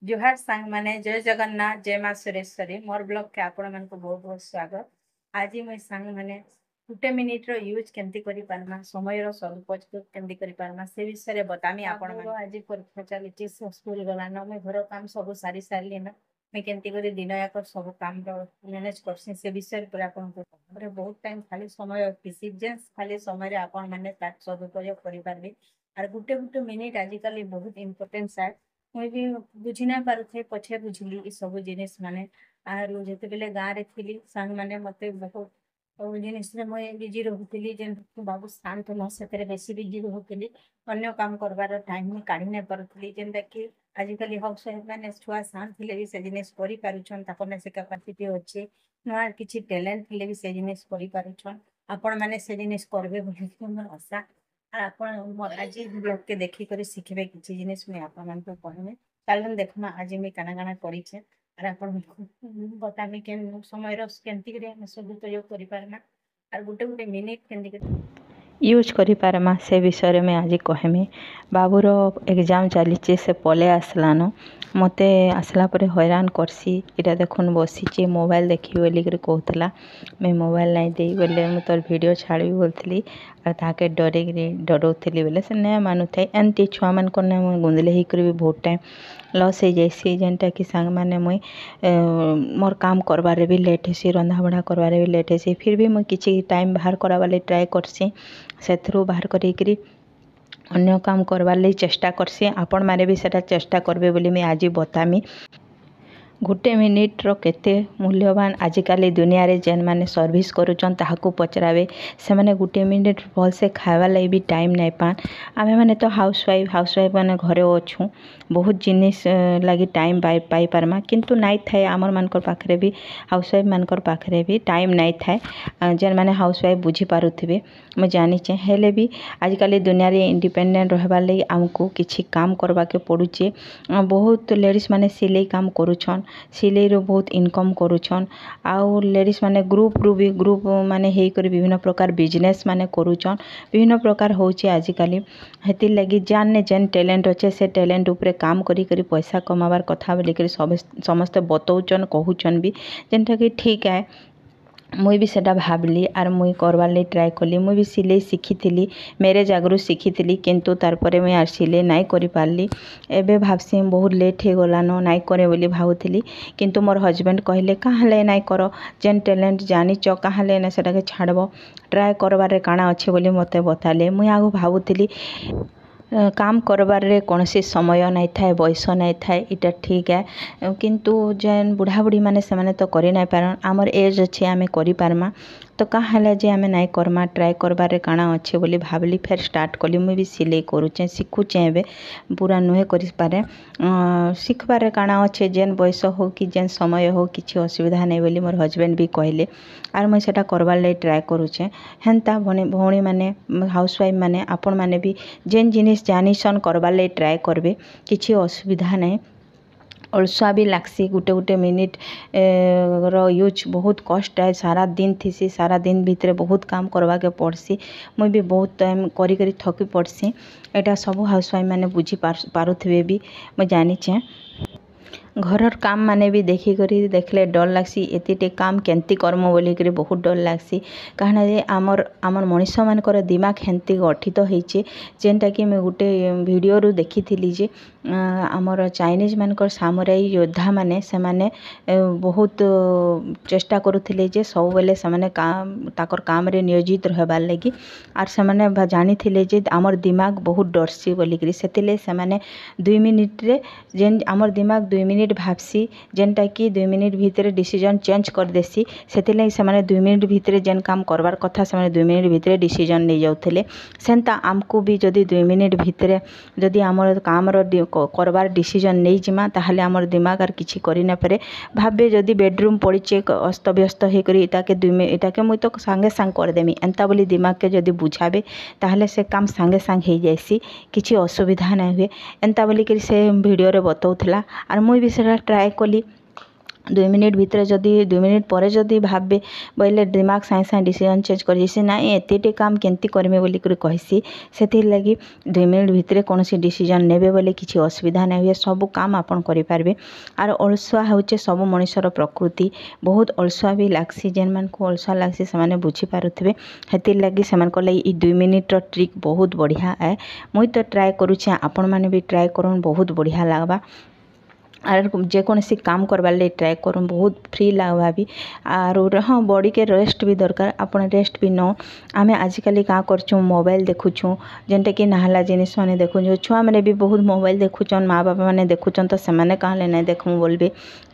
जुहार सांग माने जय जगन्नाथ जय माँ सुरेश्वरी मोर ब्लॉग के आपण मन को बहुत बहुत स्वागत। आज मुई सांग माने गुटे मिनिट रो यूज केमती करि पारमा समय रो सदुपयोग केमती करि पारमा से विषय रे बतामी आपण मन। आज परीक्षा चली स्कूल गला न मैं घर काम सब सारी सारली न मैं केमती करि दिन याक सब काम रो मैनेज करसी से विषय पर आपण को बहुत टाइम खाली समय सिजेंस खाली समय रे आपण माने ता सदुपयोग करि पारबे। आर गुटे गुटे मिनिट आजिकल बहुत इम्पोर्टेंट है। मुई भी बुझी ना पारुथे पछे बुझिली ई सब जिनिस माने आरो जेते बेले गाँ रे थिली सांग माने मते बहुत और जिनिस रे मुई बिजी रहुथिली जेन बाबू शांत न सेतरे बेसी बिजी रहुथिली अन्य काम करबार टाइम काढी नै पारुथिली जेंदा कि आजिकल हाउस वाइफ माने छुआ शांत थिले भी से जिनिस करि पारुछन ताकने से कैपेसिटी अछि न किछि टैलेंट थिले भी से जिनिस करि पारुछन आपण माने से जिनिस करबे बोली मोर आशा। ଆପଣ ଆଜି ବ୍ଲଗ କେ ଦେଖିକରି ଶିଖିବେ କିଛି ଜିନିଷ ମୁଇଁ ଆପଣମାନଙ୍କୁ କହିମି ଚାଲୁନ୍ ଦେଖମା ଆଜି ମୁଇଁ କାଣା କାଣା କରିଛେ ଆର୍ ଆପଣଙ୍କୁ बतामी କେନ୍ ସମୟର କେମିତି କରି ଆମେ ସଦୁପଯୋଗ କରିପାରମା ଆର୍ ଗୋଟେ ଗୋଟେ ମିନିଟ୍ କେମିତି କରି यूज करिपारमा से विषय में आज कहमी। बाबूर एग्जाम चलीचे से पले आसलान मते आसला परे हैरान करसी इटा देखुन बसीचे मोबाइल देखी बोलिक कहूला मैं मोबाइल नहीं दे बोले मुझे तोर वीडियो छाड़ी बोलती और ताके डरौली बोले से नहीं मानु थे एमती छुआ मान गुंदले होकर भी बहुत टाइम लॉस हो जासी जेनटा कि सांग माने मुई मोर काम करबारे भी लेट हेसी रंधा बढ़ा करबारे भी लेट हेसी फिर भी मुई किछि टाइम बाहर कराबाले ट्राए करसी सेथरू बाहर करी अन्य काम करबार लई चेष्टा करसी आपण माने भी सेटा चेष्टा करबे बोली मैं आज बतामी। गोटे मिनिट रो केते मूल्यवान आजिकाली दुनिया रे जेन माने सर्विस करूचन ताहाकू पचरावे से माने गोटे मिनिट भल से खावा लई भी टाइम नहीं पान आमे माने तो हाउस वाइफ माने घरे अछु बहुत जिनिस लगी टाइम पाई पारमा किंतु नाई थाए आमर मानकर पाखरे भी हाउस वाइफ मानकर पाखरे भी टाइम नहीं थाए जेन माने हाउस वाइफ बुझी पारुथिबे मैं जानिचे हेले भी आजिकाली दुनिया रे इंडिपेंडेंट रहबार लई आमको किछि काम करबा के पड़ुचे बहुत लेडीज माने सिलाई काम करूछन सिलाई रो बहुत इनकम करूछन आउ लेडीज माने ग्रुप माने हेई कर विभिन्न प्रकार बिजनेस माने करूछन विभिन्न प्रकार होचे आजिकाली हेतिर लगी जान जेन टैलेंट अच्छे से टैलेंट ऊपर काम करी पैसा कमाबार कथा बोलिक समस्ते बतौचन कहूचन भी जेनटा कि ठीक है मुई भी सेटा भाबली आर मुई करबार लई ट्राए कली मुई भी सिलाई शिखी मेरेज आगरू शिखी किंतु तार परे मुई आर सिलाई नाई करि पारली एबे भाबसी बहुत लेट हो गलान नाई करे बोली भाबुथिली किंतु मोर हस्बैंड कहले काहले नाई कर जेन टैलेंट जानिच काहले ना सेटा के छाड़ब ट्राए करबारे काଣା अच्छे बोली मते बताले मुई आगु भाबुथिली काम करबार रे कौनसी समय नहीं थाए बयस नहीं थाए इटा ठीक है किंतु जेन बुढ़ा बुढ़ी माने से माने तो करि नहीं पारन आमर एज अच्छे आमे करि पारमा तो कहाँ है जे आमे नाई करमा ट्राए करबार काଣା अच्छे बोली भाबली फिर स्टार्ट कली मुई भी सिलाई करूचे शिखुचे एबे पूरा नुहे करि पारे शिखबार काଣା अच्छे जेन बयस हो कि जेन समय हो किछि असुविधा नहीं बोली मोर हस्बैंड भी कहले आर मुई सेटा करबार लई ट्राए करूचे हेन्ता भौणी माने हाउस वाइफ माने आपण माने भी जेन जिनिस जानिसन करबार लई ट्राए करबे किछि असुविधा नहीं अलसुआ भी लागसी गुटे गुटे मिनिट रो यूज बहुत कष्ट है सारा दिन थीसी सारा दिन भितर बहुत काम करवा के पड़सी मुई भी बहुत टाइम करी करी थकी पड़सी एटा सब हाउस वाइफ माने बुझी पारुथिबे भी मैं जानिचे घरर काम माने भी देखी करी देखले डर लागसी एतिटे काम केंती कर्म बोली करी बहुत डर लागसी कहना जे आमर मनीष मानकर दिमाग हेंती गठित होइचे जेनटा कि मैं गुटे वीडियो रु देखी थी जे आमर चाइनीज मानकर सामुराई योद्धा माने से माने बहुत चेष्टा करुथिले जे सब बेले से माने ताकर काम रे नियोजित रहबार लगी आर से माने जानी थिले जे आमर दिमाग बहुत डरसी बोली करी सेतिले से माने 2 मिनिट रे जेन आमर दिमाग 2 मिनिट भाबसी जेनटा कि 2 मिनिट भितर डिसीजन चेंज कर देसी सेतिले से माने 2 मिनिट भितर जेन काम करबार कथा से माने 2 मिनिट भितर डिसीजन नै जाउथिले सेंता आमको भी जदी 2 मिनिट भितर जदी आमर काम रो करबार डिसीजन नै जिमा ताहले आमर दिमाग आर किछि करि न पारे भाबे जदी बेडरूम पड़ीचे अस्त व्यस्त हे करी इटाके मुई तो संगे संग कर देमी एंता बोली दिमाग के जदी बुझाबे ताहले से काम संगे संग हे जायसी किछि असुविधा नै हुए एंता बोली करी से वीडियो रे बतौथला आर मुई भी सेटा ट्राए कली दुई मिनिट भितर जदि 2 मिनिट पर जदि भाबे बोले दिमाग साए साए डिसीजन चेंज कर ना एतेटे काम केमती करमे बोली कहसी से लगी 2 मिनिट भितर कौन डिसीजन नेबे बोले किसी असुविधा नहीं हुए सब काम आपन करें। आर अलसुआ होचे सब मनुष्यर प्रकृति बहुत अलसुआ भी लागसी जेन मन को अलसुआ लागसी से माने बुझी पारुथिबे हेतिर लगी से मानक लगी ई 2 मिनिट ट्रिक बहुत बढ़िया है। मुई तो ट्राए करूछे आपण माने भी ट्राए करन बहुत बढ़िया लागबा। आर जेकोसी काम करवार लगे ट्राए करूँ बहुत फ्री लगवा भी। आर हाँ बॉडी के रेस्ट भी दरकार आपन रेस्ट भी न आम आजिकल क्या करछुँ मोबाइल देखुछुँ जेनटा कि नाहला जिनिस मैंने देखुँ छुआ मैंने भी बहुत मोबाइल देखुचन माँ बापा मैंने देखुचन तो से कहले नहीं देखूँ बोलबे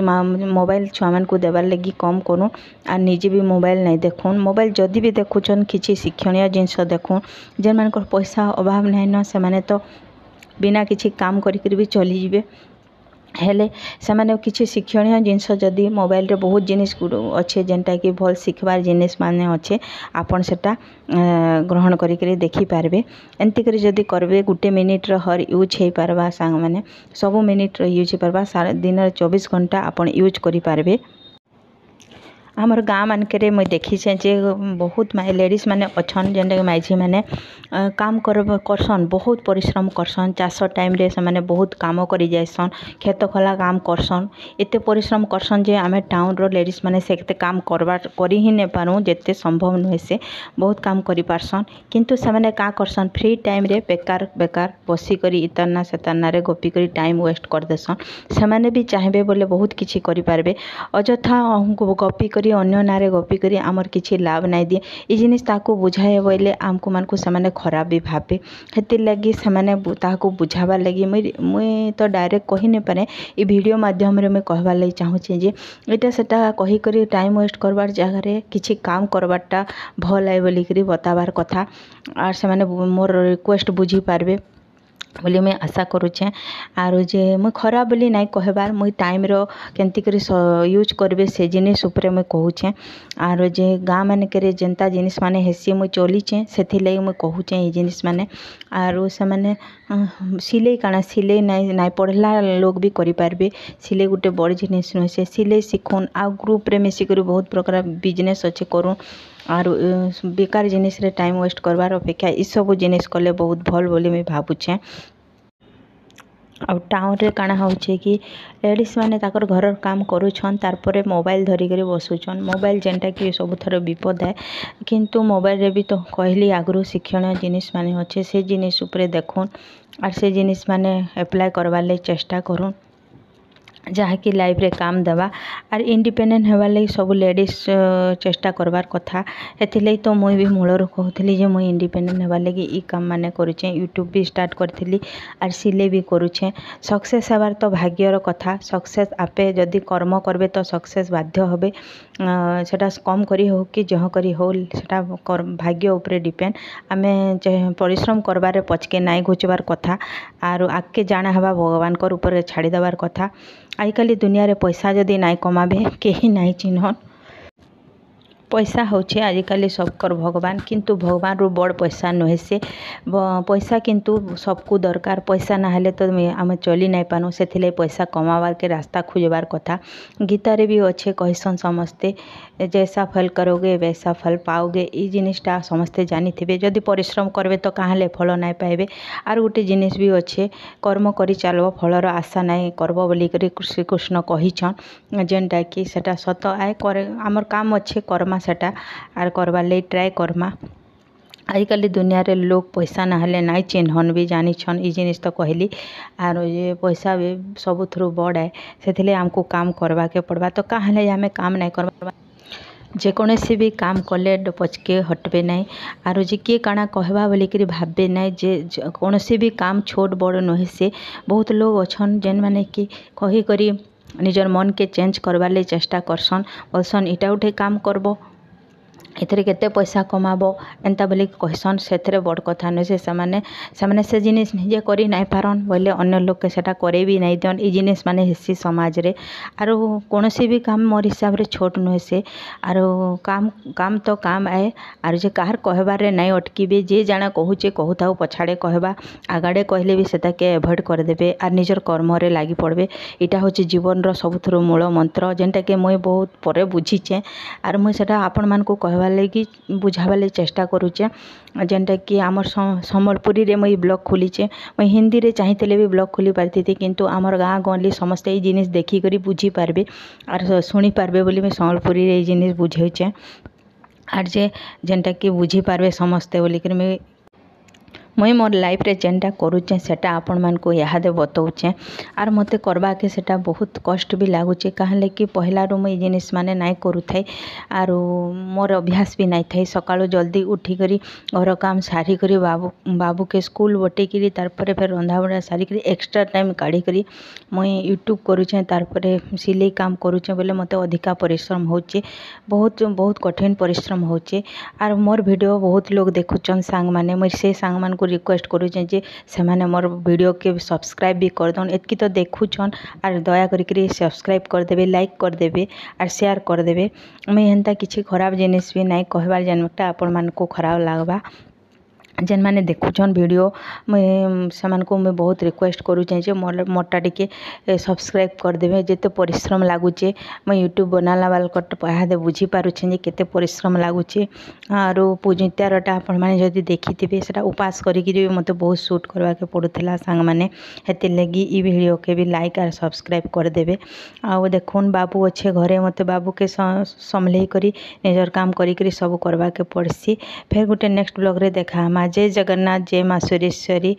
मोबाइल छुआ मान को देवार लगी कम करूँ आर निजे भी मोबाइल नहीं देखुन मोबाइल जदि भी देखुचन किसी शिक्षणीय जिनस देखुँ जेन मान पैसा अभाव नहीं न से तो बिना किसी काम करी भी चलीजे हेले से किसी शिक्षणीय जिनस जदि मोबाइल रे बहुत जिनिस अच्छे जेनटा कि भल शिखबार जिनिस माने अच्छे आपन सेटा ग्रहण करी देखी पारबे। एमती करी जदि करबे 1 मिनिट हर यूज हो पारबा सांग माने सब मिनिट यूज हो पारबा सारा दिन 24 घंटा आपन यूज करी पारबे। आमर गाँ मानक मुझे देखी जे बहुत लेडीज माने अच्छन जेनटा कि माइझी माने काम करसन बहुत परिश्रम करसन चाष टाइम रे से माने बहुत काम करी जायसन खेत खला काम करसन एते परिश्रम करसन जे आमे टाउन रो लेडीज माने से काम करी ही नहीं पारूँ जेते संभव नुहे से बहुत काम करी पारसन किंतु से माने का करसन फ्री टाइम रे बेकार बेकार बसी करी इतना से तना रे गपी करी टाइम वेस्ट कर देसन से माने भी चाहबे बोले बहुत किछि करि पारबे अजथा गपी करी अन्य नारे गपी करी आमर किछि लाभ नहीं दिए ये जिनिस ताको बुझाए बोले आमको मानकु से खराब भी भाबे हेतिर लगी से ताको बुझाबार लगी मुई तो डायरेक्ट कही नहीं पारे ये वीडियो माध्यम रे मैं कहबार लगी चाहूँचे जे एटा सेटा कही करी टाइम वेस्ट करबार जगह किछि काम करबारटा भल है बोली करी बताबार कथा आर से मोर रिक्वेस्ट बुझी पारबे बोली मैं आशा करुचे। आरो जे मुई खराब बोली नहीं कहबार मुई टाइम रो केमती करी यूज करबे से जिनिस उपरे मुई कहूचे। आरो जे गाँ मानक जेनता जिनिस माने हेसी मुई चलीचे सेथि लगी मुई कहूचे ये जिनिस माने आरो से माने सिलाई काना सिलाई नहीं पढ़ला लोग भी करि पारबे सिलाई गुटे बड़ जिनिस नुहे से सिलाई शिखुन आ ग्रुप रे मिसिक बहुत प्रकार बिजनेस अच्छे करूँ आर बेकार जिनिस रे टाइम वेस्ट करबार अपेक्षा ई सब जिनिस कले बहुत भल बोली मैं भावुचे। आ टाउन रे काना होचे कि लेडीज माने ताकर घर काम करूछन तारपरे मोबाइल धरी करी बसुछन मोबाइल जेनटा कि सब थर विपद है किंतु मोबाइल रे भी तो कहली आगु शिक्षण जिनिस माने अच्छे से जिनिस उपरे देखुन आर से जिनिस माने अप्लाई करवार लगी चेष्टा करूँ जहाँकि लाइफ रे काम देवा आर इंडिपेंडेंट होवार लगी सब लेडीज चेष्टा करबार कथा हेथिले तो मुई भी मूलर कहूली जे मुई इंडिपेंडेंट होवार लगी ई काम माने करूचे यूट्यूब भी स्टार्ट करथिली आर सिले भी करूचे सक्सेस होवार तो भाग्यर कथा सक्सेस आपे जदि कर्म करबे तो सक्सेस बाध्य होबे सेटा कम करी हो कि जह करी हो सेटा भाग्य उपरे डिपेंड आमे परिश्रम करबारे पचके नाई घुचबार कथा आर आगे जाना हवा भगवान कर ऊपर छाड़ी देवार कथा आजिकल दुनिया रे पैसा जदि नाई कमाबे कहीं नाई चिन्हन पैसा होचे आजिकल सबकर भगवान किंतु भगवान रू बड़ पैसा नुहे से पैसा किंतु सबको दरकार पैसा ना हेले तो आम चली नहीं पानु से पैसा कमावार के रास्ता खोजबार कथा गीता रे भी अच्छे कहसन समस्ते जैसा फल करोगे वैसा फल पाओगे ये जिनिसटा समस्ते जानी थे जदि परिश्रम करबे तो कहाँ फल नहीं पाइबे आर गोटे जिनिस भी अच्छे कर्म करी चलो फलर आशा नहीं करब बोली श्रीकृष्ण कहीछन जेनटा कि सेटा सत आए आमर काम अच्छे कर्मा सेटा आर करवार लगी ट्राए करमा आजिकल दुनिया रे लोग पैसा ना हेले नाई चिन्हन भी जानी छन ये जिनिस तो कहली आर ये पैसा भी सब थ्रू बड़ है से आमको काम करवा के पड़वा तो कहाँ आम काम नहीं करवा जेकोसी भी काम कले पचके हटबे नहीं आर जे किए काना कहबा बोलिकी भाबे नहीं जे कौन भी काम छोट बड़ नुहे से बहुत लोग अच्छन जेन माने कि कही करी निजर मन के चेंज करवार लगी चेष्टा करसन बोलसन इटा उठे काम करबो ଏଥିରେ କେତେ ପଇସା କମାବ ଏନ୍ତା ବୋଲି କହିସନ୍ ସେଥିରେ ବଡ଼ କଥା ନୁହେଁ ସେ ସେମାନେ ସେ ଜିନିଷ ନିଜେ କରି ନାଇଁ ପାରନ୍ ବୋଇଲେ ଅନ୍ୟ ଲୋକେ ସେଟା କରେଇ ବି ନାଇଁ ଦିଅନ୍। ଇ ଜିନିଷ ମାନେ ହେସି ସମାଜରେ ଆରୁ କୌଣସି ବି କାମ ମୋର୍ ହିସାବରେ ଛୋଟ ନୁହେଁ ସେ ଆରୁ କାମ ତ କାମ ଆଏ ଆରୁ ଯେ କାହାର କହିବାରେ ନାଇଁ ଅଟକିବେ ଯେ ଜାଣା କହୁଛେ କହୁଥାଉ ପଛାଡ଼େ କହିବା ଆଗାଡ଼େ କହିଲେ ବି ସେଟାକେ ଏଭଏଡ଼ କରିଦେବେ ଆର୍ ନିଜର କର୍ମରେ ଲାଗି ପଡ଼ବେ। ଏଇଟା ହେଉଛି ଜୀବନର ସବୁଥିରୁ ମୂଳ ମନ୍ତ୍ର ଯେନ୍ଟାକି ମୁଇଁ ବହୁତ ପରେ ବୁଝିଛେ ଆର୍ ମୁଇଁ ସେଟା ଆପଣମାନଙ୍କୁ କହିବାର୍ ଲାଗି ବୁଝାବାର୍ ଲାଗି ଚେଷ୍ଟା କରୁଛେ। ଯେନ୍ଟାକି ଆମର ସମ୍ବଲପୁରୀରେ ମୁଇଁ ବ୍ଲଗ୍ ଖୋଲିଛେ ମୁଇଁ ହିନ୍ଦୀରେ ଚାହିଁଥିଲେ ବି ବ୍ଲଗ୍ ଖୋଲି ପାରିଥିତି କିନ୍ତୁ ଆମର ଗାଁ ଗହଲି ସମସ୍ତେ ଏଇ ଜିନିଷ ଦେଖିକରି ବୁଝିପାରିବେ ଆର୍ ଶୁଣିପାରିବେ ବୋଲି ମୁଇଁ ସମ୍ବଲପୁରୀରେ ଏଇ ଜିନିଷ ବୁଝେଇଛେ ଆର୍ ଯେନ୍ଟାକି ବୁଝିପାରିବେ ସମସ୍ତେ ବୋଲିକରି ମୁଇଁ ମୋର୍ ଲାଇଫ୍ରେ ଯେନ୍ଟା କରୁଛେ ସେଟା ଆପଣମାନଙ୍କୁ ଇହାଦେ ବତଉଛେ ଆର୍ ମୋତେ କରବାକେ ସେଟା ବହୁତ କଷ୍ଟ ବି ଲାଗୁଛେ କାହେଲେ କି ପହିଲାରୁ ମୁଇଁ ଜିନିଷ ମାନେ ନାଇଁ କରୁଥାଇ ଆରୁ ମୋର୍ ଅଭ୍ୟାସ ବି ନାଇଁ ଥାଇ ସକାଳୁ ଜଲ୍ଦି ଉଠିକରି ଘର କାମ ସାରିକରି ବାବୁକେ ସ୍କୁଲ ବଟେଇକିରି ତାରପରେ ଫେର୍ ରନ୍ଧାବଢ଼ା ସାରିକରି ଏକ୍ସଟ୍ରା ଟାଇମ୍ କାଢ଼ିକରି ମୁଇଁ ୟୁଟ୍ୟୁବ୍ କରୁଛେ ତାରପରେ ସିଲେଇ କାମ କରୁଛେ ବୋଲେ ମୋତେ ଅଧିକା ପରିଶ୍ରମ ହେଉଛି ବହୁତ କଠିନ ପରିଶ୍ରମ ହେଉଛି ଆର୍ ମୋର୍ ଭିଡ଼ିଓ ବହୁତ ଲୋକ ଦେଖୁଛନ୍ ସାଙ୍ଗମାନେ ମୁଇଁ ସେ ସାଙ୍ଗମାନଙ୍କୁ ରିକ୍ୱେଷ୍ଟ କରୁଛେ ଯେ ସେମାନେ ମୋର୍ ଭିଡ଼ିଓକେ ସବସ୍କ୍ରାଇବ୍ ବି କରିଦଉନ୍ ଏତ୍କି ତ ଦେଖୁଛନ୍ ଆର୍ ଦୟା କରିକିରି ସବସ୍କ୍ରାଇବ୍ କରିଦେବେ ଲାଇକ୍ କରିଦେବେ ଆର୍ ସେୟାର କରିଦେବେ। ମୁଇଁ ହେନ୍ତା କିଛି ଖରାପ ଜିନିଷ ବି ନାଇଁ କହିବାର୍ ଯେନ୍ଟା ଆପଣମାନଙ୍କୁ ଖରାପ ଲାଗ୍ବା ଯେନ୍ମାନେ ଦେଖୁଛନ୍ ଭିଡ଼ିଓ ମୁଇଁ ସେମାନଙ୍କୁ ମୁଇଁ ବହୁତ ରିକ୍ୱେଷ୍ଟ କରୁଛେ ଯେ ମୋରଟା ଟିକେ ସବସ୍କ୍ରାଇବ୍ କରିଦେବେ ଯେତେ ପରିଶ୍ରମ ଲାଗୁଛେ ମୁଇଁ ୟୁଟ୍ୟୁବ୍ ବନାଲା ବାଲକଟ ଇହାଦେ ବୁଝିପାରୁଛେ ଯେ କେତେ ପରିଶ୍ରମ ଲାଗୁଛେ ଆରୁ ପୂଜିତ୍ୟାରଟା ଆପଣମାନେ ଯଦି ଦେଖିଥିବେ ସେଟା ଉପାସ କରିକିରି ବି ମୋତେ ବହୁତ ସୁଟ୍ କରବାକେ ପଡ଼ୁଥିଲା ସାଙ୍ଗମାନେ ହେଥିର୍ଲାଗି ଇ ଭିଡ଼ିଓକେ ବି ଲାଇକ୍ ଆର୍ ସବସ୍କ୍ରାଇବ୍ କରିଦେବେ। ଆଉ ଦେଖୁନ୍ ବାବୁ ଅଛେ ଘରେ ମୋତେ ବାବୁକେ ସମ୍ଭଲେଇ କରି ନିଜର କାମ କରିକିରି ସବୁ କରବାକେ ପଡ଼୍ସି। ଫେର୍ ଗୋଟେ ନେକ୍ସଟ ବ୍ଲଗ୍ରେ ଦେଖାହେମା। ଜୟ ଜଗନ୍ନାଥ, ଜୟ ମା ସୁରେଶ୍ୱରୀ।